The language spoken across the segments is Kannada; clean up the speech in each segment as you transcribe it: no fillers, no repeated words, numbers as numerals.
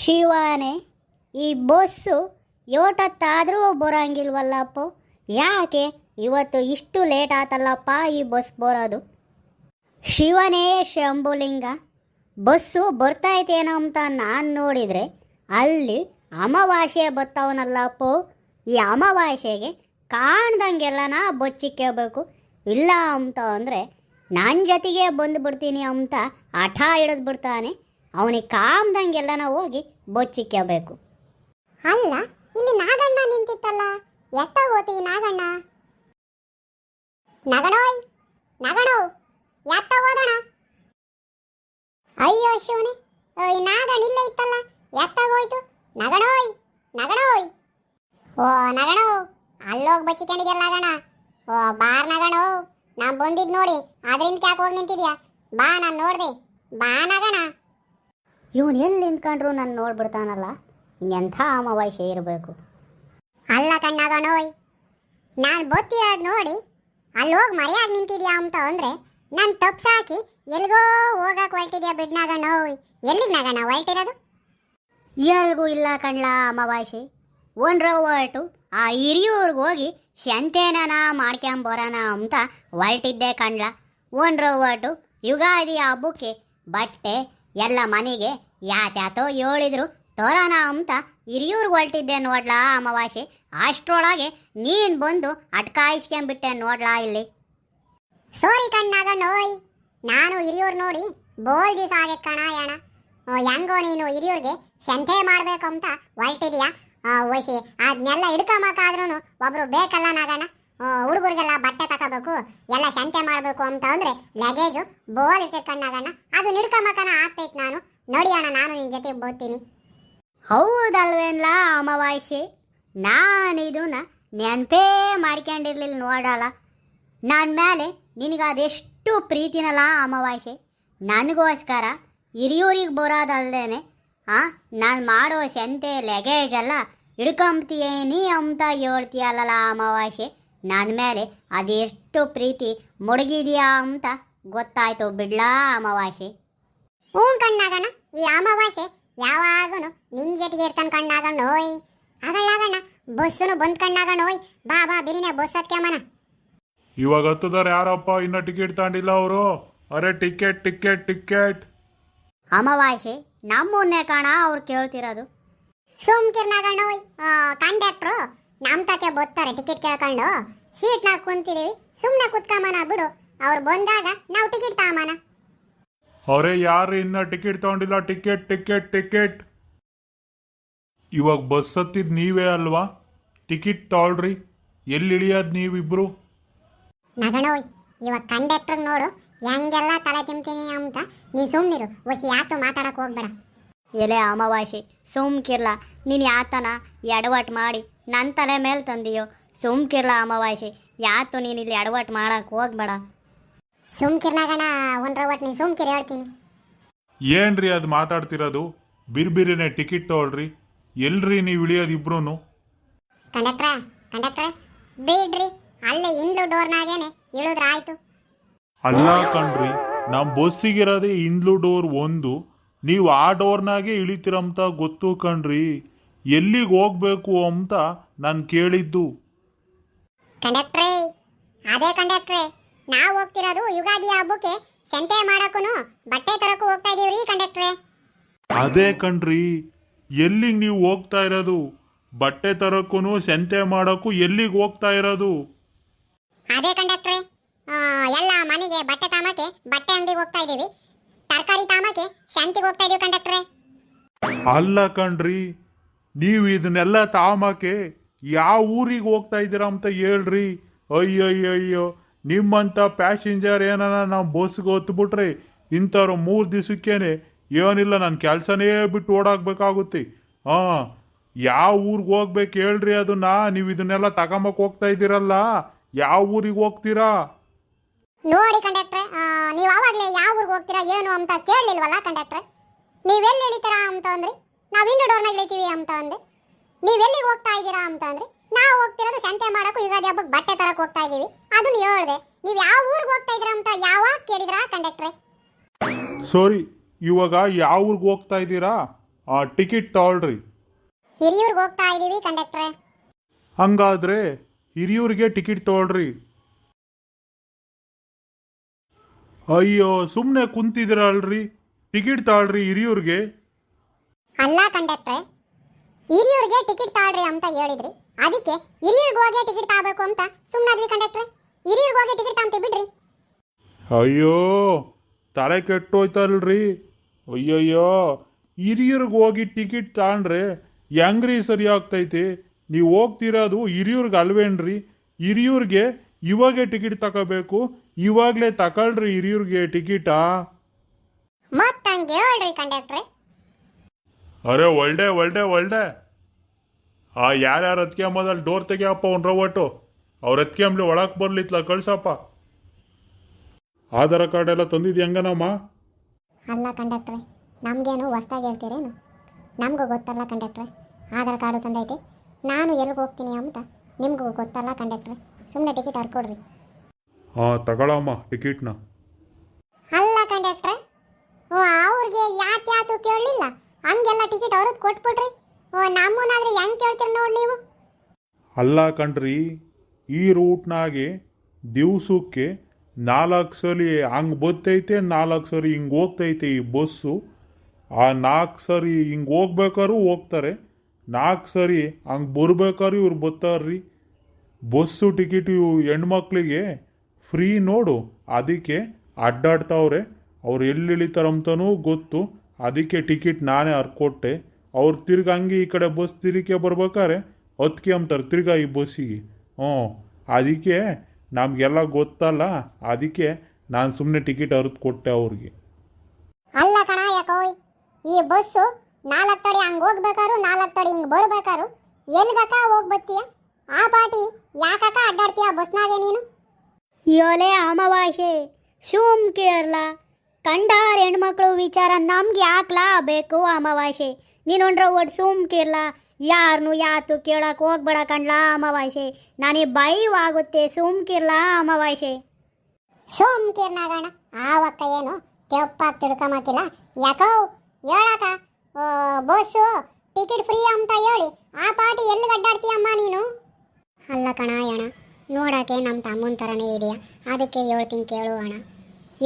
ಶಿವಾನೇ, ಈ ಬಸ್ಸು ಏಟತ್ತಾದರೂ ಬರೋಂಗಿಲ್ವಲ್ಲಪ್ಪ. ಯಾಕೆ ಇವತ್ತು ಇಷ್ಟು ಲೇಟ್ ಆತಲ್ಲಪ್ಪ ಈ ಬಸ್ ಬರೋದು? ಶಿವನೇ ಶಂಭುಲಿಂಗ, ಬಸ್ಸು ಬರ್ತೈತೇನೋ ಅಂತ ನಾನು ನೋಡಿದರೆ ಅಲ್ಲಿ ಅಮಾವಾಸ್ಯೆ ಬತ್ತವನಲ್ಲಪ್ಪ. ಈ ಅಮಾವಾಸ್ಯೆಗೆ ಕಾಣ್ದಂಗೆಲ್ಲನ ಬಚ್ಚಿಕ್ಕೋಬೇಕು. ಇಲ್ಲ ಅಂತ ಅಂದರೆ ನನ್ನ ಜೊತೆಗೆ ಬಂದುಬಿಡ್ತೀನಿ ಅಂತ ಹಠ ಹಿಡಿದು ಬಿಡ್ತಾನೆ. ಅವನಿಗೆ ಕಾಮ್ದಂಗೆಲ್ಲನ ಹೋಗಿ ಬಚ್ಚಿಕ್ಕೋಬೇಕು. ಅಲ್ಲ, ಇಲ್ಲಿ ನಾಗಣ್ಣ ನಿಂತಿತ್ತಲ್ಲ, ಎತ್ತ ಹೋತು ಈ ನಾಗಣ್ಣ? ನಗಣೋಯ್ ನಗಣೋ, ಎತ್ತ ಹೋದಣ? ಅಯ್ಯೋ ಶಿವನೇ, ಈ ನಾಗಣ್ಣ ಇಲ್ಲ ಇತ್ತಲ್ಲ, ಎತ್ತಾಗೋಯ್ತು? ನಗಣೋಯ್ ನಗಣೋಯ್, ಓ ನಗಣೋ, ಅಲ್ಲೋಗಿ ಬಚ್ಚಿಕೊಂಡಿದ್ಯಲ್ಲ ನಗಣ. ಓ ಬಾರ್ ನಗಣೋ, ನಾ ಬಂದಿದ್ ನೋಡಿ ಅದರಿಂದ ಕ್ಯಾಕೆ ಹೋಗಿ ನಿಂತಿದ್ಯಾ? ಬಾ, ನಾನು ನೋಡ್ದೆ, ಬಾ ನಗಣ. ಇವನು ಎಲ್ಲಿ ನಿಂತ್ಕೊಂಡ್ರು ನಾನು ನೋಡ್ಬಿಡ್ತಾನಲ್ಲ, ಎಂಥ ಅಮಾವಾಸ್ಯೆ ಇರಬೇಕು. ಅಲ್ಲ ಕಣ್ಣಾಗಣೋಯ್, ನಾನು ಬತ್ತಿರೋದು ನೋಡಿ ಅಲ್ಲಿ ಹೋಗಿ ಮರೆಯಾಗಿ ನಿಂತಿದ್ಯಾ ಅಂತ ಅಂದರೆ ನಾನು ತಪ್ಸಾಕಿ ಎಲ್ಗೋ ಹೋಗಕ್ಕೆ ಹೊಲ್ಟಿದ್ಯಾ ಬಿಡ್ನಾಗಣೋಯ್. ಎಲ್ಲಿಗೆ ನಗಣ ಹೊಲ್ಟಿರೋದು? ಎಲ್ಗೂ ಇಲ್ಲ ಕಣ್ಲ ಅಮಾವಾಸ್ಯೆ. ಹೊರ್ಟು ಆ ಹಿರಿಯೂರ್ಗೆ ಹೋಗಿ ಶಂತೇನನ ಮಾಡ್ಕೊಂಬರೋಣ ಅಂತ ಹೊಲ್ಟಿದ್ದೆ ಕಣ್ಲ. ಹೊರ್ಟು ಯುಗಾದಿ ಹಬ್ಬಕ್ಕೆ ಬಟ್ಟೆ ಎಲ್ಲ ಮನೆಗೆ ಯಾತ್ಯಾತೋ ಹೇಳಿದ್ರು ತೋರೋಣ ಅಂತ ಹಿರಿಯೂರ್ಗೆ ಹೊಲ್ಟಿದ್ದೆ ನೋಡ್ಲಾ ಅಮಾವಾಸ್ಯೆ. ಅಷ್ಟರೊಳಗೆ ನೀನು ಬಂದು ಅಟ್ಕಾಯಿಸ್ಕೊಂಬಿಟ್ಟೆ ನೋಡ್ಲಾ ಇಲ್ಲಿ. ಸೋರಿ ಕಣ್ಣಾಗಣೋಯ್, ನಾನು ಹಿರಿಯೂರು ನೋಡಿ ಬೋಲ್ ದಿವಸ ಆಗೈತೆ ಕಣ ಯಾಣ. ಹೆಂಗೋ ನೀನು ಹಿರಿಯೂರ್ಗೆ ಶಂತೆ ಮಾಡಬೇಕು ಅಂತ ಹೊಲ್ಟಿದ್ಯಾ? ಒಸಿ ಅದನ್ನೆಲ್ಲ ಹಿಡ್ಕೊಂಬಕಾದ್ರೂ ಒಬ್ರು ಬೇಕಲ್ಲ ನಾಗಣ್ಣ. ಹುಡುಗರಿಗೆಲ್ಲ ಬಟ್ಟೆ ತಗೋಬೇಕು, ಎಲ್ಲ ಶಂತೆ ಮಾಡಬೇಕು ಅಂತ ಅಂದರೆ ಲಗೇಜು ಬೋಲ್ ಇರ್ತೈತೆ ಕಣ್ಣಾಗಣ್ಣ. ಅದು ಹಿಡ್ಕೊಂಬಕನ ಆಗ್ತೈತೆ. ನಾನು ನೋಡಿ ಅಣ್ಣ, ನಾನು ನಿನ್ನ ಜೊತೆ ಬೋಗ್ತೀನಿ. ಹೌದಲ್ವೇನ್ಲ ಅಮಾವಾಸ್ಯೆ? ನಾನು ಇದನ್ನ ನೆನಪೇ ಮಾಡ್ಕೊಂಡಿರ್ಲಿಲ್ಲ ನೋಡಲ್ಲ. ನನ್ನ ಮೇಲೆ ನಿನಗೆ ಅದೆಷ್ಟು ಪ್ರೀತಿನಲ್ಲ ಅಮಾವಾಸ್ಯೆ. ನನಗೋಸ್ಕರ ಹಿರಿಯೂರಿಗೆ ಬರೋದಲ್ದೇನೆ ನಾನು ಮಾಡೋ ಸಂತೆ ಲಗೇಜ್ ಎಲ್ಲ ಹಿಡ್ಕೊಂಬ್ತೀಯೇನಿ ಅಂತ ಹೇಳ್ತೀಯಲ್ಲ ಅಮಾವಾಸ್ಯೆ. ನನ್ನ ಮೇಲೆ ಅದೆಷ್ಟು ಪ್ರೀತಿ ಮುಳುಗಿದೆಯಾ ಅಂತ ಗೊತ್ತಾಯ್ತು ಬಿಡ್ಲಾ ಅಮಾವಾಸ್ಯೆ. ಹ್ಞೂ ಕಣ್ಣಾಗಣ, ಈ ಅಮಾವಾಸ್ಯೆ ಯಾವಾಗೂ ನಿನ್ನ ಜೊತೆಗೆ ಇರ್ತಾನೆ ಕಣ್ಣಾಗಣ್ಣೋಯ್. ಆಗಲ್ಲಾಗಣ್ಣ, ಬಸ್ಸುನು ಬಂದ್ ಕಣ್ಣಾಗಣ್ಣೋಯ್. ಬಾ ಬಾ ಬಿರಿನೇ ಬಸ್ ಹತ್ಕೊಂಬನ. ಇವಾಗ ಹತ್ತದಾರ ಯಾರಪ್ಪ ಇನ್ನ ಟಿಕೆಟ್ ತಗೊಂಡಿಲ್ಲ ಅವರು? ಅರೆ ಟಿಕೆಟ್ ಟಿಕೆಟ್ ಟಿಕೆಟ್. ಅಮಾವಾಸ್ಯೆ ನಮ್ಮನ್ನೇ ಕಾಣ ಅವ್ರು ಕೇಳ್ತಿರೋದು. ಸೋಮ್ಕಿರ್ನಾಗಣ್ಣೋಯ್, ಕಂಡಕ್ಟ್ರು ನಮ್ಮ ತಕ್ಕೆ ಬರ್ತಾರೆ ಟಿಕೆಟ್ ಕೇಳ್ಕೊಂಡು. ಸೀಟ್ನಾಗ ಕುಂತಿದೀವಿ, ಸುಮ್ಮನೆ ಕುತ್ಕೊಂಬನ ಬಿಡು. ಅವ್ರು ಬಂದಾಗ ನಾವು ಟಿಕೆಟ್ ತಗೊಂಬನ. ಅರೆ ಯಾರು ಇನ್ನ ಟಿಕೆಟ್ ತಗೊಂಡಿಲ್ಲ? Ticket ticket ticket. ಇವಾಗ ಬಸ್ ಹತ್ತಿದ್ ನೀವೇ ಅಲ್ವಾ? ಟಿಕೆಟ್ ತಗೊಳ್ರಿ. ಎಲ್ಲಿ ಇಳಿಯೋದು ನೀವಿಬ್ರು? ನಗಣೋಯ್, ಇವಾಗ ಕಂಡಕ್ಟ್ರಿಗೆ ನೋಡು ಹೆಂಗೆಲ್ಲ ತಲೆ ತಿಂತೀನಿ ಅಂತ. ನೀನು ಸುಮ್ಮನಿರು, ಒಸಿ ಯಾತು ಮಾತಾಡಕ್ಕೆ ಹೋಗ್ಬೇಡ. ಎಲೆ ಅಮಾವಾಸ್ಯೆ, ಸುಮ್ಕಿರ್ಲ. ನೀನು ಯಾತನ ಎಡವಟ್ ಮಾಡಿ ನನ್ನ ತಲೆ ಮೇಲೆ ತಂದಿಯೋ? ಸುಮ್ಕಿರ್ಲ ಅಮಾವಾಸ್ಯೆ, ಯಾತು ನೀನು ಇಲ್ಲಿ ಎಡವಟ್ ಮಾಡಕ್ಕೆ ಹೋಗ್ಬೇಡ. ಸುಮ್ಕಿರ್ನಾಗಣ ಒಂದ್ರವಟ್, ನೀನು ಸುಮ್ಕಿರ್ ಹೇಳ್ತೀನಿ. ಏನ್ರಿ ಅದು ಮಾತಾಡ್ತಿರೋದು? ಬಿರ್ಬಿರಿನೇ ಟಿಕೆಟ್ ತಗೊಳ್ರಿ. ಎಲ್ರಿ ನೀವು ಇಳಿಯೋದು ಇಬ್ರು? ಕಂಡಕ್ಟ್ರೆ ಬಿಡ್ರಿ, ಅಲ್ಲೇ ಇಂದ್ಲು ಡೋರ್ನಾಗೇನೆ ಇಳಿದ್ರಾಯ್ತು. ಅಲ್ಲ ಕಣ್ರಿ, ನಮ್ಮ ಬಸ್ಸಿಗಿರೋದೇ ಇಂದ್ಲು ಡೋರ್ ಒಂದು. ನೀವು ಆ ಡೋರ್ನಾಗೆ ಇಳಿತೀರಂತ ಗೊತ್ತು ಕಣ್ರಿ. ಎಲ್ಲಿಗೆ ಹೋಗ್ಬೇಕು ಅಂತ ನಾನು ಕೇಳಿದ್ದು. ಕಂಡಕ್ಟ್ರೇ, ಅದೇ ಕಂಡಕ್ಟ್ರೇ, ನಾವು ಹೋಗ್ತಿರೋದು ಯುಗಾದಿ ಹಬ್ಬಕ್ಕೆ ಸಂತೆ ಮಾಡಕ್ಕೂ ಬಟ್ಟೆ ತರಕ್ಕೂ ಹೋಗ್ತಾ ಇದೀವ್ರಿ ಕಂಡಕ್ಟ್ರೇ. ಅದೇ ಕಣ್ರಿ, ಎಲ್ಲಿಗೆ ನೀವು ಹೋಗ್ತಾ ಇರೋದು? ಬಟ್ಟೆ ತರಕ್ಕೂ ಸಂತೆ ಮಾಡಕ್ಕೂ ಎಲ್ಲಿಗೆ ಹೋಗ್ತಾ ಇರೋದು? ಅದೇ ಕಂಡಕ್ಟ್ರೇ, ಎಲ್ಲ ಮನೆಗೆ ಬಟ್ಟೆ ತಾಮಕ್ಕೆ ಬಟ್ಟೆ ಅಂಗಡಿಗೆ ಹೋಗ್ತಾ ಇದೀವಿ. ತರಕಾರಿ ತಾಮಕ್ಕೆ ಸಂತೆಗೆ ಹೋಗ್ತಾ ಇದೀವಿ ಕಂಡಕ್ಟ್ರೇ. ಅಲ್ಲ ಕಣ್ರಿ, ನೀವು ಇದನ್ನೆಲ್ಲ ತಾಮಕ್ಕೆ ಯಾವ ಊರಿಗೆ ಹೋಗ್ತಾ ಇದ್ದೀರಾ ಅಂತ ಹೇಳ್ರಿ. ಅಯ್ಯಯ್ಯಯ್ಯೋ, ನಿಮ್ಮಂಥ ಪ್ಯಾಸೆಂಜರ್ ಏನಾನ ನಾವು ಬಸ್ಗೆ ಹೊತ್ಬಿಟ್ರೆ ಇಂಥವ್ರು 3 ದಿವಸಕ್ಕೇನೆ ಏನಿಲ್ಲ ನನ್ನ ಕೆಲಸನೇ ಬಿಟ್ಟು ಓಡಾಕ್ಬೇಕಾಗುತ್ತೆ. ಯಾವ ಊರಿಗೆ ಹೋಗ್ಬೇಕು ಹೇಳ್ರಿ ಅದನ್ನ. ನೀವು ಇದನ್ನೆಲ್ಲ ತಗೊಂಬಕ್ಕೆ ಹೋಗ್ತಾ ಇದ್ದೀರಲ್ಲ, ಯಾವ ಊರಿಗೆ ಹೋಗ್ತೀರಾ? ನೋಡಿ ಕಂಡಕ್ಟ್ರೆ, ನೀವು ಆವಾಗಲೇ ಯಾವ ಊರಿಗೆ ಹೋಗ್ತೀರಾ ಏನು ಅಂತ ಕೇಳಲಿಲ್ವಲ್ಲ ಕಂಡಕ್ಟ್ರೆ. ನೀವೆಲ್ಲಿ ಇಳಿತೀರಾ ಅಂತ ಅಂದ್ರಿ, ನಾವು ಇಂದು ಡೋರ್ನಾಗ ಇಳಿತೀವಿ ಅಂತ ಅಂದೆ. ನೀವೆಲ್ಲಿಗೆ ಹೋಗ್ತಾ ಇದ್ದೀರಾ ಅಂತ ಅಂದ್ರೆ ನಾವು ಹೋಗ್ತಿರೋದು ಸಂತೆ ಮಾಡಕ್ಕೂ ಯುಗಾದಿ ಹಬ್ಬಕ್ಕೆ ಬಟ್ಟೆ ತರಕ್ಕೆ ಹೋಗ್ತಾ ಇದ್ದೀವಿ. ಅದನ್ನ ಹೇಳ್ದೆ. ನೀವು ಯಾವ ಊರಿಗೆ ಹೋಗ್ತಾ ಇದ್ದೀರಾ ಅಂತ ಯಾವಾಗ ಕೇಳಿದ್ರಾ ಕಂಡಕ್ಟ್ರೆ? ಸಾರಿ, ಇವಾಗ ಯಾವ ಊರಿಗೆ ಹೋಗ್ತಾ ಇದ್ದೀರಾ ಟಿಕೆಟ್ ತಗೊಳ್ರಿ. ಹಿರಿಯೂರ್ಗೆ ಹೋಗ್ತಾ ಇದೀವಿ ಕಂಡಕ್ಟ್ರೆ. ಹಂಗಾದ್ರೆ ಹಿರಿಯೂರಿಗೆ ಟಿಕೆಟ್ ತಗೊಳ್ರಿ. ಅಯ್ಯೋ ಸುಮ್ಮನೆ ಕುಂತಿದ್ದೀರಲ್ರಿ, ಟಿಕೆಟ್ ತಗೊಳ್ರಿ ಹಿರಿಯೂರಿಗೆ. ಅಲ್ಲ ಕಂಡಕ್ಟ್ರೆ, ಹಿರಿಯೂರ್ಗೆ ಟಿಕೆಟ್ ತಾಳ್ರಿ ಅಂತ ಹೇಳಿದ್ರಿ, ಅದಕ್ಕೆ ಹಿರಿಯೂರ್ಗೆ ಹೋಗಿ ಟಿಕೆಟ್ ತಗೋಬೇಕು ಅಂತ ಸುಮ್ಮನಾದ್ವಿ ಕಂಡಕ್ಟ್ರೆ. ಹಿರಿಯೂರ್ಗೆ ಹೋಗಿ ಟಿಕೆಟ್ ತಗೊಂತೀವಿ ಬಿಡ್ರಿ. ಅಯ್ಯೋ ತಲೆ ಕೆಟ್ಟೋಯ್ತಲ್ರಿ. ಅಯ್ಯಯ್ಯೋ ಹಿರಿಯೂರ್ಗೆ ಹೋಗಿ ಟಿಕೆಟ್ ತಗೊಂಡ್ರೆ ಹೆಂಗ್ರಿ ಸರಿ ಆಗ್ತೈತಿ? ನೀವು ಹೋಗ್ತಿರೋದು ಹಿರಿಯೂರ್ಗೆ ಅಲ್ವೇನ್ರಿ? ಹಿರಿಯೂರ್ಗೆ ಇವಾಗೇ ಟಿಕೆಟ್ ತಗೋಬೇಕು. ಇವಾಗಲೇ ತಗೊಳ್ರಿ ಹಿರಿಯೂರ್ಗೆ ಟಿಕೆಟಾ. ಮತ್ತಂಗೆ ಹೇಳ್ರಿ ಕಂಡಕ್ಟ್ರೆ. ಅರೆ ಒಳ್ಳೆ ಒಳ್ಳೆ ಒಳ್ಳೆ. ಯಾರ್ಯಾರು ಹತ್ಕೊಂಬದಲ್ಲಿ ಡೋರ್ ತೆಗಿಯಪ್ಪ ಒಂದು ರವಟ್ಟು. ಅವ್ರು ಹತ್ಕೊಂಬ್ಲಿ ಒಳಕ್ಕೆ ಬರ್ಲಿತ್ಲ ಕಳ್ಸಪ್ಪ. ಆಧಾರ್ ಕಾರ್ಡ್ ಎಲ್ಲ ತಂದಿದ್ದು ಹೆಂಗನಮ್ಮ? ಅಲ್ಲ ಕಂಡಕ್ಟ್ರೆ, ನಮಗೇನು ಹೊಸ್ದಾಗಿ ಹೇಳ್ತೀರೇನು? ನಮಗೂ ಗೊತ್ತಲ್ಲ ಕಂಡಕ್ಟ್ರೆ, ಆಧಾರ್ ಕಾರ್ಡು ತಂದೈತೆ. ನಾನು ಎಲ್ಲಿಗೆ ಹೋಗ್ತೀನಿ ಅಂತ ನಿಮಗೂ ಗೊತ್ತಲ್ಲ ಕಂಡಕ್ಟ್ರೆ. ಸುಮ್ಮನೆ ಟಿಕೆಟ್ ಹರ್ಕೊಡ್ರಿ. ತಗೊಳಮ್ಮ ಟಿಕೆಟ್ನ. ಅಲ್ಲ ಕಂಡಕ್ಟ್ರೆ, ಅವ್ರಿಗೆ ಯಾತು ಕೇಳಲಿಲ್ಲ, ಹಂಗೆಲ್ಲ ಟಿಕೆಟ್ ಅವ್ರದ್ದು ಕೊಟ್ಬಿಡ್ರಿ. ನಮ್ಮನ್ನಾದ್ರೆ ಹೆಂಗೆ ಕೇಳ್ತೀರಿ ನೋಡಿ ನೀವು? ಅಲ್ಲ ಕಣ್ರಿ, ಈ ರೂಟ್ನಾಗೆ ದಿವ್ಸಕ್ಕೆ 4 ಸರಿ ಹಂಗೆ ಬತ್ತೈತೆ, 4 ಸರಿ ಹಿಂಗೆ ಹೋಗ್ತೈತೆ ಈ ಬಸ್ಸು. ಆ 4 ಸರಿ ಹಿಂಗೆ ಹೋಗ್ಬೇಕಾದ್ರೂ ಹೋಗ್ತಾರೆ, 4 ಸರಿ ಹಂಗೆ ಬರ್ಬೇಕಾದ್ರೂ ಇವ್ರು ಬರ್ತಾರ್ರಿ. ಬಸ್ಸು ಟಿಕೆಟ್ ಇವು ಹೆಣ್ಮಕ್ಳಿಗೆ ಫ್ರೀ ನೋಡು, ಅದಕ್ಕೆ ಅಡ್ಡಾಡ್ತಾವ್ರೆ. ಅವ್ರು ಎಲ್ಲಿ ಇಳಿತಾರಂತನೂ ಗೊತ್ತು, ಅದಕ್ಕೆ ಟಿಕೆಟ್ ನಾನೇ ಹರ್ಕೊಟ್ಟೆ. ಅವ್ರು ತಿರ್ಗಿ ಹಂಗೆ ಈ ಕಡೆ ಬಸ್ ತಿರುಗಿ ಬರ್ಬೇಕಾರೆ ಅಂತಾರೆ ತಿರ್ಗಾ ಈ ಬಸ್ಸಿಗೆ. ಅದಕ್ಕೆ ನಮಗೆಲ್ಲ ಗೊತ್ತಲ್ಲ, ಅದಕ್ಕೆ ನಾನು ಸುಮ್ಮನೆ ಟಿಕೆಟ್ ಹರಿದು ಕೊಟ್ಟೆ ಅವ್ರಿಗೆ. ಅಲ್ಲ ಕಣ ಯಾಕೋ, ಈ ಬಸ್ಸು 4 ತಡಿ ಹಂಗೆ ಹೋಗ್ಬೇಕಾರು, 4 ತಡಿ ಹಿಂಗೆ ಬರ್ಬೇಕಾರು ಎಲ್ಗಕ್ಕ ಹೋಗಿ ಬರ್ತೀಯ? ಆ ಪಾಟಿ ಯಾಕಕ್ಕ ಅಡ್ಡಾಡ್ತೀಯ ಬಸ್ನಾಗೆ ನೀನು? ಯೋಲೆ ಅಮಾವಾಸ್ಯೆ ಸುಮ್ ಕೇರಳ ಕಂಡಾರ ಹೆಣ್ಮಕ್ಳು ವಿಚಾರ ನಮ್ಗೆ ಯಾಕ್ಲಾ ಬೇಕು ಅಮಾವಾಸ್ಯೆ? ನೀನೊಂಡ್ರ ಒಟ್ಟು ಸುಮ್ ಕೇರಳ, ಯಾರನ್ನು ಯಾತು ಕೇಳಕ್ಕೆ ಹೋಗ್ಬೇಡ ಕಂಡ್ಲಾ ಅಮಾವಾಸ್ಯೆ. ನನಗೆ ಭಯವಾಗುತ್ತೆ, ಸುಮ್ ಕೇರಳ ಅಮಾವಾಸ್ಯೆ. ಸೋಮ್ಕೀರ್ನಾಗಣ ಆವಕ್ಕ ಏನು ತೆಪ್ಪಾಗಿ ತಿಳ್ಕೊಂಬಕ್ಕಿಲ್ಲ ಯಾಕೋ ಹೇಳಕ. ಬಸ್ಸು ಟಿಕೆಟ್ ಫ್ರೀ ಅಂತ ಹೇಳಿ ಆ ಪಾಟಿ ಎಲ್ಲಿ ಅಡ್ಡಾಡ್ತೀಯಮ್ಮ ನೀನು? ಅಲ್ಲ ಕಣ ಅಣ್ಣ, ನೋಡೋಕೆ ನಮ್ಮ ತಮ್ಮನ ಥರನೇ ಇದೆಯಾ, ಅದಕ್ಕೆ ಹೇಳ್ತೀನಿ ಕೇಳು ಅಣ್ಣ.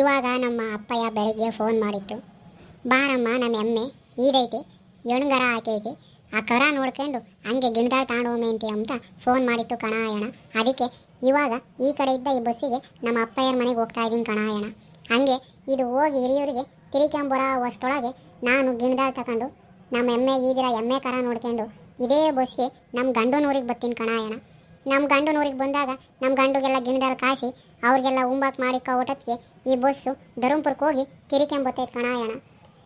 ಇವಾಗ ನಮ್ಮ ಅಪ್ಪಯ್ಯ ಬೆಳಿಗ್ಗೆ ಫೋನ್ ಮಾಡಿತ್ತು, ಬಾರಮ್ಮ ನಮ್ಮ ಎಮ್ಮೆ ಈದೈತಿ, ಎಣ್ಗರ ಹಾಕೈತಿ, ಆ ಕರ ನೋಡ್ಕೊಂಡು ಹಂಗೆ ಗಿಣದಾಳ ತಾಂಡೋಮೆ ಅಂತಿ ಅಂತ ಫೋನ್ ಮಾಡಿತ್ತು ಕಣ ಅಣ್ಣ. ಅದಕ್ಕೆ ಇವಾಗ ಈ ಕಡೆ ಇದ್ದ ಈ ಬಸ್ಸಿಗೆ ನಮ್ಮ ಅಪ್ಪಯ್ಯರ ಮನೆಗೆ ಹೋಗ್ತಾ ಇದ್ದೀನಿ ಕಣ ಅಣ್ಣ. ಹಂಗೆ ಇದು ಹೋಗಿ ಹಿರಿಯೂರಿಗೆ ತಿರುಕೊಂಬರೋ ಅಷ್ಟರೊಳಗೆ ನಾನು ಗಿಣದಾಳ ತಗೊಂಡು ನಮ್ಮ ಎಮ್ಮೆ ಈದಿರ ಎಮ್ಮೆ ಕರ ನೋಡ್ಕೊಂಡು ಇದೇ ಬಸ್ಗೆ ನಮ್ಮ ಗಂಡನೂರಿಗೆ ಬರ್ತೀನಿ ಕಣ ಅಣ್ಣ. ನಮ್ಮ ಗಂಡನೂರಿಗೆ ಬಂದಾಗ ನಮ್ಮ ಗಂಡುಗೆಲ್ಲ ಗಿಣದಾಳ ಕಾಯಿಸಿ ಅವ್ರಿಗೆಲ್ಲ ಉಂಬಾಕ್ ಮಾಡಿ ಊಟಕ್ಕೆ ಈ ಬಸ್ಸು ಧರ್ಮಪುರಕ್ಕೆ ಹೋಗಿ ತಿರುಕೊಂಬರ್ತೈತೆ ಕಣ ಅಣ್ಣ.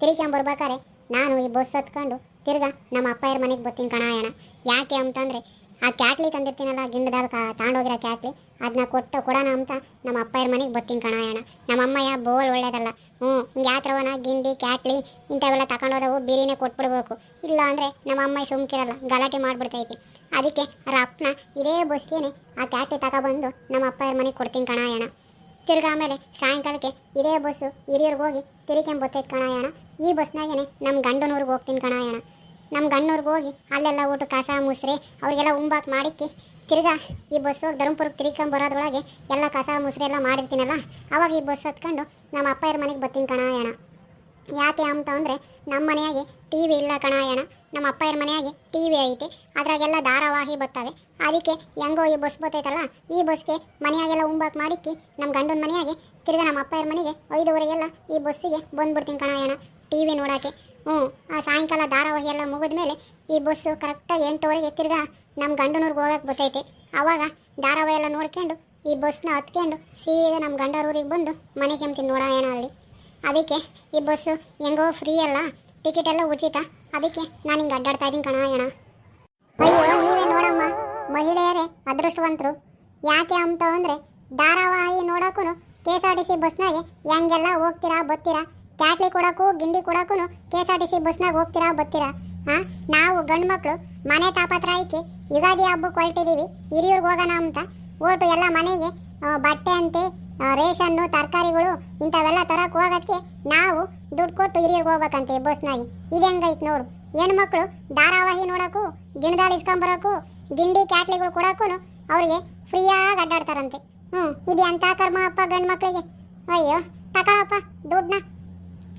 ತಿರುಕೊಂಬರ್ಬೇಕಾರೆ ನಾನು ಈ ಬಸ್ ಹತ್ಕೊಂಡು ತಿರ್ಗಾ ನಮ್ಮ ಅಪ್ಪಯ್ಯರ ಮನೆಗೆ ಬರ್ತೀನಿ ಕಣ ಅಣ್ಣ. ಯಾಕೆ ಅಂತಂದರೆ ಆ ಕ್ಯಾಟ್ಲಿ ತಂದಿರ್ತೀನಲ್ಲ ಗಿಂಡದಾಲ್ ತಗೊಂಡೋಗಿರೋ ಕ್ಯಾಟ್ಲಿ, ಅದನ್ನ ಕೊಡೋಣ ಅಂತ ನಮ್ಮ ಅಪ್ಪಯ್ಯರ ಮನೆಗೆ ಬರ್ತೀನಿ ಕಣ ಅಣ್ಣ. ನಮ್ಮ ಅಮ್ಮಯ್ಯ ಬೋಲ್ ಒಳ್ಳೇದಲ್ಲ, ಹಿಂಗೆ ಯಾತ್ರವನ ಗಿಂಡಿ ಕ್ಯಾಟ್ಲಿ ಇಂಥವೆಲ್ಲ ತಗೊಂಡೋದವು ಬಿರಿನೇ ಕೊಟ್ಬಿಡ್ಬೇಕು, ಇಲ್ಲ ಅಂದರೆ ನಮ್ಮ ಅಮ್ಮಯ್ಯ ಸುಮ್ಕಿರಲ್ಲ, ಗಲಾಟೆ ಮಾಡಿಬಿಡ್ತೈತಿ. ಅದಕ್ಕೆ ಅವ್ರ ಅಪ್ಪನ ಇದೇ ಬಸ್ಗೇನೆ ಆ ಕ್ಯಾಟ್ಲಿ ತಗೊಬಂದು ನಮ್ಮ ಅಪ್ಪಯ್ಯರ ಮನೆಗೆ ಕೊಡ್ತೀನಿ ಕಣ ಅಣ್ಣ. ತಿರ್ಗಾ ಆಮೇಲೆ ಸಾಯಂಕಾಲಕ್ಕೆ ಇದೇ ಬಸ್ಸು ಹಿರಿಯೂರಿಗೆ ಹೋಗಿ ತಿರುಕೊಂಬತ್ತೈತೆ ಕಣ ಅಣ್ಣ. ಈ ಬಸ್ನಾಗೇನೆ ನಮ್ಮ ಗಂಡನೂರಿಗೆ ಹೋಗ್ತೀನಿ ಕಣ ಅಣ್ಣ. ನಮ್ಮ ಗಂಡನೂರಿಗೆ ಹೋಗಿ ಅಲ್ಲೆಲ್ಲ ಊಟ ಕಸ ಮುಸ್ರೆ ಅವ್ರಿಗೆಲ್ಲ ಉಂಬಾಕ್ ಮಾಡಿಕ್ಕಿ ತಿರ್ಗಾ ಈ ಬಸ್ ಹೋಗಿ ಧರ್ಮಪುರಕ್ಕೆ ತಿರ್ಕೊಂಬರೋದ್ರೊಳಗೆ ಎಲ್ಲ ಕಸ ಮುಸ್ರೆ ಎಲ್ಲ ಮಾಡಿರ್ತೀನಲ್ಲ, ಅವಾಗ ಈ ಬಸ್ ಹತ್ಕೊಂಡು ನಮ್ಮ ಅಪ್ಪಯ್ಯರ ಮನೆಗೆ ಬರ್ತೀನಿ ಕಣ ಅಣ್ಣ. ಯಾಕೆ ಅಂತ ಅಂದರೆ ನಮ್ಮ ಮನೆಯಾಗೆ ಟಿ ವಿ ಇಲ್ಲ ಕಣ ಅಣ್ಣ, ನಮ್ಮ ಅಪ್ಪಯ್ಯರ ಮನೆಯಾಗೆ ಟಿ ವಿ ಐತೆ, ಅದ್ರಾಗೆಲ್ಲ ಧಾರಾವಾಹಿ ಬರ್ತವೆ. ಅದಕ್ಕೆ ಹೆಂಗೋ ಈ ಬಸ್ ಬರ್ತೈತಲ್ಲ, ಈ ಬಸ್ಗೆ ಮನೆಯಾಗೆಲ್ಲ ಉಂಬಾಕ್ ಮಾಡಿಕ್ಕಿ ನಮ್ಮ ಗಂಡನ ಮನೆಯಾಗೆ ತಿರ್ಗಾ ನಮ್ಮ ಅಪ್ಪಯ್ಯರ ಮನೆಗೆ 5:30 ಈ ಬಸ್ಸಿಗೆ ಬಂದ್ಬಿಡ್ತೀನಿ ಕಣ ಅಣ್ಣ ಟಿ ವಿ ನೋಡೋಕ್ಕೆ. ಆ ಸಾಯಂಕಾಲ ಧಾರಾವಾಹಿ ಎಲ್ಲ ಮುಗಿದ ಮೇಲೆ ಈ ಬಸ್ಸು ಕರೆಕ್ಟಾಗಿ 8:00 ತಿರ್ಗಾ ನಮ್ಮ ಗಂಡನೂರಿಗೆ ಹೋಗಕ್ಕೆ ಬರ್ತೈತೆ. ಆವಾಗ ಧಾರಾವಾಹಿ ಎಲ್ಲ ನೋಡ್ಕೊಂಡು ಈ ಬಸ್ನ ಹತ್ಕೊಂಡು ಸೀದಾ ನಮ್ಮ ಗಂಡರೂರಿಗೆ ಬಂದು ಮನೆಗೆ ಅಂತೀನಿ ನೋಡ ಅಣ್ಣ ಅಲ್ಲಿ. ಅದಕ್ಕೆ ಈ ಬಸ್ಸು ಹೆಂಗೋ ಫ್ರೀ ಅಲ್ಲ, ಟಿಕೆಟ್ ಎಲ್ಲ ಉಚಿತ, ಅದಕ್ಕೆ ನಾನು ಹಿಂಗೆ ಅಡ್ಡಾಡ್ತಾ ಇದ್ದೀನಿ ಕಣ ಅಣ್ಣ. ಅಯ್ಯೋ ನೀವೇ ನೋಡಮ್ಮ, ಮಹಿಳೆಯರೇ ಅದೃಷ್ಟವಂತರು. ಯಾಕೆ ಅಂತ ಅಂದರೆ ಧಾರಾವಾಹಿ ನೋಡೋಕ್ಕೂ KSRTC ಬಸ್ನಾಗೆ ಹೆಂಗೆಲ್ಲ ಹೋಗ್ತೀರಾ ಬರ್ತೀರಾ, ಕ್ಯಾಟ್ಲಿ ಕೊಡೋಕ್ಕೂ ಗಿಂಡಿ ಕೊಡೋಕ್ಕೂ KSRTC ಬಸ್ನಾಗ ಹೋಗ್ತೀರಾ ಬರ್ತೀರಾ. ನಾವು ಗಂಡು ಮಕ್ಕಳು ಮನೆ ತಾಪತ್ರಾಯಕ್ಕೆ ಯುಗಾದಿ ಹಬ್ಬಕ್ಕೆ ಹೊರಟಿದ್ದೀವಿ ಹಿರಿಯೂರಿಗೆ ಹೋಗೋಣ ಅಂತ. ಒಟ್ಟು ಎಲ್ಲ ಮನೆಗೆ ಬಟ್ಟೆ ಅಂತೆ, ರೇಷನ್ನು, ತರಕಾರಿಗಳು ಇಂಥವೆಲ್ಲ ತರಕ್ಕೆ ಹೋಗೋಕ್ಕೆ ನಾವು ದುಡ್ಡು ಕೊಟ್ಟು ಹಿರಿಯೂರಿಗೆ ಹೋಗ್ಬೇಕಂತೆ ಬಸ್ನಾಗೆ. ಇದು ಹೆಂಗೈತೆ ನೋಡು, ಹೆಣ್ಮಕ್ಳು ಧಾರಾವಾಹಿ ನೋಡೋಕು ಗಿಣದಾಳಿ ಇಸ್ಕೊಂಬರೋಕು ಗಿಂಡಿ ಕ್ಯಾಟ್ಲಿಗಳು ಕೊಡೋಕು ಅವ್ರಿಗೆ ಫ್ರೀಯಾಗಿ ಅಡ್ಡಾಡ್ತಾರಂತೆ. ಇದು ಎಂಥ ಕರ್ಮ ಅಪ್ಪ ಗಂಡು ಮಕ್ಕಳಿಗೆ. ಅಯ್ಯೋ ತಗೊಳಪ್ಪ ದುಡ್ಡನ್ನ.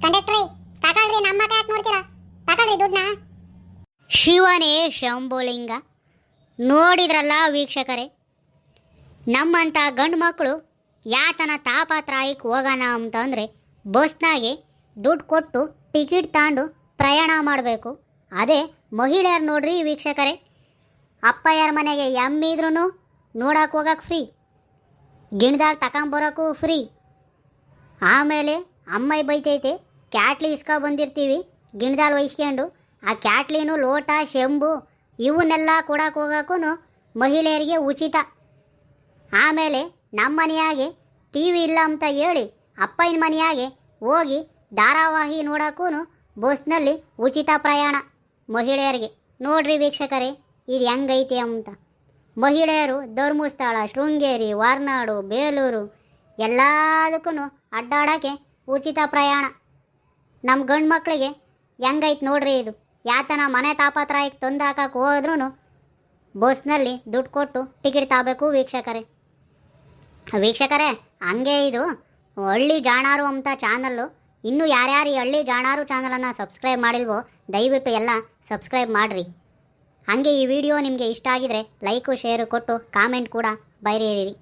ಕಂಡಕ್ಟ್ರಿ ತಗೊಳ್ರಿ, ನಮ್ಮ ಯಾಕೆ ನೋಡ್ತೀರಾ, ತಗೊಳ್ರಿ ದುಡ್ಡನ್ನ. ಶಿವನೇ ಶಂಭುಲಿಂಗ. ನೋಡಿದ್ರಲ್ಲ ವೀಕ್ಷಕರೇ, ನಮ್ಮಂಥ ಗಂಡು ಮಕ್ಕಳು ಯಾತನ ತಾಪತ್ರಾಯಕ್ಕೆ ಹೋಗೋಣ ಅಂತಂದರೆ ಬಸ್ನಾಗೆ ದುಡ್ಡು ಕೊಟ್ಟು ಟಿಕೆಟ್ ತಗೊಂಡು ಪ್ರಯಾಣ ಮಾಡಬೇಕು. ಅದೇ ಮಹಿಳೆಯರು ನೋಡ್ರಿ ವೀಕ್ಷಕರೇ, ಅಪ್ಪಯ್ಯರ ಮನೆಗೆ ಎಮ್ಮಿದ್ರೂ ನೋಡಕ್ಕೆ ಹೋಗಕ್ಕೆ ಫ್ರೀ, ಗಿಣದಾಳು ತಗೊಂಬರೋಕ್ಕೂ ಫ್ರೀ. ಆಮೇಲೆ ಅಮ್ಮಯ್ಯ ಬೈತೈತೆ, ಕ್ಯಾಟ್ಲಿ ಇಸ್ಕೊ ಬಂದಿರ್ತೀವಿ ಗಿಣದಾಳು ವಹಿಸ್ಕೊಂಡು, ಆ ಕ್ಯಾಟ್ಲಿನೂ ಲೋಟ ಶೆಂಬು ಇವನ್ನೆಲ್ಲ ಕೊಡಕ್ಕೆ ಹೋಗೋಕ್ಕೂ ಮಹಿಳೆಯರಿಗೆ ಉಚಿತ. ಆಮೇಲೆ ನಮ್ಮ ಮನೆಯಾಗೆ ಟಿ ವಿ ಇಲ್ಲ ಅಂತ ಹೇಳಿ ಅಪ್ಪಯ್ಯನ ಮನೆಯಾಗೆ ಹೋಗಿ ಧಾರಾವಾಹಿ ನೋಡೋಕ್ಕೂ ಬಸ್ನಲ್ಲಿ ಉಚಿತ ಪ್ರಯಾಣ ಮಹಿಳೆಯರಿಗೆ. ನೋಡ್ರಿ ವೀಕ್ಷಕರೇ ಇದು ಹೆಂಗೈತೆ ಅಂತ. ಮಹಿಳೆಯರು ಧರ್ಮಸ್ಥಳ, ಶೃಂಗೇರಿ, ಹೊರನಾಡು, ಬೇಲೂರು ಎಲ್ಲದಕ್ಕೂ ಅಡ್ಡಾಡೋಕ್ಕೆ ಉಚಿತ ಪ್ರಯಾಣ. ನಮ್ಮ ಗಂಡು ಮಕ್ಕಳಿಗೆ ಹೆಂಗೈತೆ ನೋಡ್ರಿ ಇದು. ಯಾತನ ಮನೆ ತಾಪತ್ರಾಯಕ್ಕೆ ತಂದು ಹಾಕಕ್ಕೆ ಹೋದ್ರೂ ಬಸ್ನಲ್ಲಿ ದುಡ್ಡು ಕೊಟ್ಟು ಟಿಕೆಟ್ ತಗೋಬೇಕು ವೀಕ್ಷಕರೇ. ವೀಕ್ಷಕರೇ ಹಂಗೆ ಇದು ಹಳ್ಳಿ ಜಾಣಾರು ಅಂತ ಚಾನಲ್ಲು. ಇನ್ನೂ ಯಾರ್ಯಾರು ಈ ಹಳ್ಳಿ ಜಾಣಾರು ಚಾನಲನ್ನು ಸಬ್ಸ್ಕ್ರೈಬ್ ಮಾಡಿಲ್ವೋ ದಯವಿಟ್ಟು ಎಲ್ಲ ಸಬ್ಸ್ಕ್ರೈಬ್ ಮಾಡಿರಿ. ಹಾಗೆ ಈ ವಿಡಿಯೋ ನಿಮಗೆ ಇಷ್ಟ ಆಗಿದರೆ ಲೈಕು ಶೇರು ಕೊಟ್ಟು ಕಾಮೆಂಟ್ ಕೂಡ ಬರೀರಿ.